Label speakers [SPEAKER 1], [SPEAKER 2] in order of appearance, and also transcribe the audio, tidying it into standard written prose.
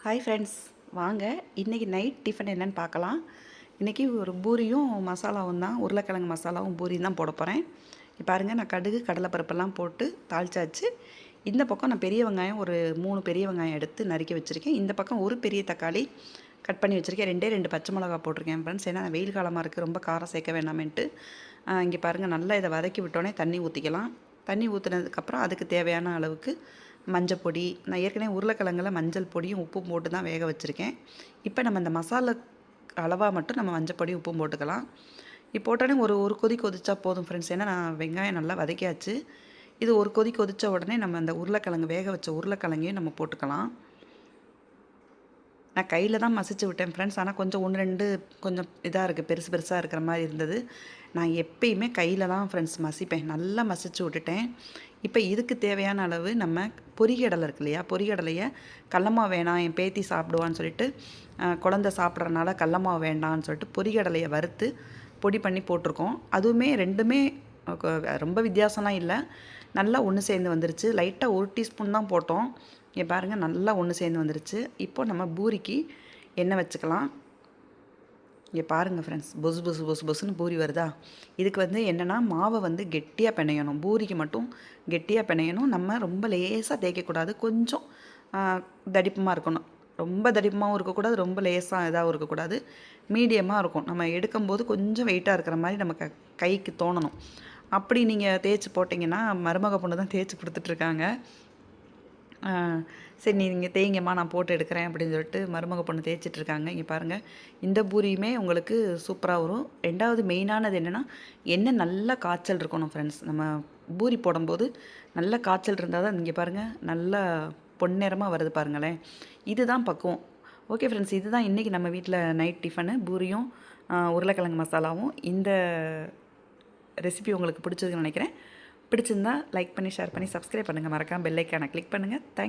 [SPEAKER 1] Hi friends, வாங்க இன்றைக்கி night tiffin என்னென்னு பார்க்கலாம். இன்றைக்கி ஒரு பூரியும் மசாலாவும் தான், உருளைக்கிழங்கு மசாலாவும் பூரியும் தான் போட போகிறேன். பாருங்கள், நான் கடுகு கடலைப்பருப்பெல்லாம் போட்டு தாளிச்சாச்சு. இந்த பக்கம் நான் பெரிய வெங்காயம் ஒரு 3 பெரிய வெங்காயம் எடுத்து நறுக்கி வச்சுருக்கேன். இந்த பக்கம் ஒரு பெரிய தக்காளி கட் பண்ணி வச்சுருக்கேன். 2 பச்சை மிளகா போட்டிருக்கேன் ஃப்ரெண்ட்ஸ். ஏன்னா வெயில் காலமாக இருக்குது, ரொம்ப காரம் சேர்க்க வேண்டாமேன்ட்டு. இங்கே பாருங்கள், நல்லா இதை வதக்கி விட்டோன்னே தண்ணி ஊற்றிக்கலாம். தண்ணி ஊற்றுனதுக்கப்புறம் அதுக்கு தேவையான அளவுக்கு மஞ்சள் பொடி, நான் ஏற்கனவே உருளைக்கிழங்குல மஞ்சள் பொடியும் உப்பும் போட்டு தான் வேக வச்சுருக்கேன். இப்போ நம்ம இந்த மசாலா அளவாக மட்டும் நம்ம மஞ்சள் பொடி உப்பும் போட்டுக்கலாம். இப்போ போட்டோடனே ஒரு கொதி கொதிச்சா போதும் ஃப்ரெண்ட்ஸ். ஏன்னா நான் வெங்காயம் நல்லா வதக்கியாச்சு. இது ஒரு கொதி கொதித்த உடனே நம்ம அந்த உருளைக்கிழங்கு வேக வச்ச உருளைக்கிழங்கையும் நம்ம போட்டுக்கலாம். நான் கையில் தான் மசிச்சு விட்டேன் ஃப்ரெண்ட்ஸ். ஆனால் கொஞ்சம் 1, 2 கொஞ்சம் இதாக இருக்குது, பெருசு பெருசாக இருக்கிற மாதிரி இருந்தது. நான் எப்பயுமே கையில் தான் ஃப்ரெண்ட்ஸ் மசிப்பேன். நல்லா மசிச்சு விட்டுட்டேன். இப்போ இதுக்கு தேவையான அளவு நம்ம பொரிகடலை இருக்கு இல்லையா, பொரிகடலையை கடலமாவு வேணாம், என் பேத்தி சாப்பிடுவான்னு சொல்லிட்டு, குழந்த சாப்பிட்றனால கடலமாவு வேண்டான்னு சொல்லிட்டு பொரிகடலையை வறுத்து பொடி பண்ணி போட்டிருக்கோம். அதுவுமே 2மே ரொம்ப வித்தியாசம்லாம் இல்லை, நல்லா ஒன்று சேர்ந்து வந்துருச்சு. லைட்டாக 1 டீஸ்பூன் தான் போட்டோம். இங்கே பாருங்கள், நல்லா ஒன்று சேர்ந்து வந்துருச்சு. இப்போது நம்ம பூரிக்கு எண்ணெய் வச்சுக்கலாம். இங்கே பாருங்கள் ஃப்ரெண்ட்ஸ், பொசு பொசு பொசு பொசுன்னு பூரி வருதா. இதுக்கு என்னென்னா, மாவை கெட்டியாக பிணையணும். பூரிக்கு மட்டும் கெட்டியாக பிணையணும். நம்ம ரொம்ப லேசாக தேய்க்கக்கூடாது. கொஞ்சம் தடிப்பமாக இருக்கணும். ரொம்ப தடிப்பமாகவும் இருக்கக்கூடாது, ரொம்ப லேசாக இதாகவும் இருக்கக்கூடாது. மீடியமாக இருக்கும். நம்ம எடுக்கும்போது கொஞ்சம் வெயிட்டாக இருக்கிற மாதிரி நம்ம கைக்கு தோணணும். அப்படி நீங்கள் தேய்ச்சி போட்டிங்கன்னா, மருமக பொண்ணு தான் தேய்ச்சி கொடுத்துட்ருக்காங்க. சரி நீங்கள் தேய்ங்கம்மா, நான் போட்டு எடுக்கிறேன் அப்படின்னு சொல்லிட்டு மருமக பொண்ணு தேய்ச்சிட்ருக்காங்க. இங்கே பாருங்கள், இந்த பூரியுமே உங்களுக்கு சூப்பராக வரும். 2வது மெயினானது என்னென்னா, எண்ணெய் நல்லா காய்ச்சல் இருக்கணும் ஃப்ரெண்ட்ஸ். நம்ம பூரி போடும்போது நல்ல காய்ச்சல் இருந்தால் தான், இங்கே பாருங்கள், நல்லா பொன்னிறமாக வருது பாருங்களேன். இதுதான் பக்குவம். ஓகே ஃப்ரெண்ட்ஸ், இதுதான் இன்றைக்கி நம்ம வீட்டில் நைட் டிஃபனு. பூரியும் உருளைக்கிழங்கு மசாலாவும். இந்த ரெசிபி உங்களுக்கு பிடிச்சதுன்னு நினைக்கிறேன். பிடிச்சிருந்தா லைக் பண்ணி, ஷேர் பண்ணி, சப்ஸ்கிரைப் பண்ணுங்கள். மறக்காமல் பெல் ஐக்கானை கிளிக் பண்ணுங்கள். தேங்க்யூ.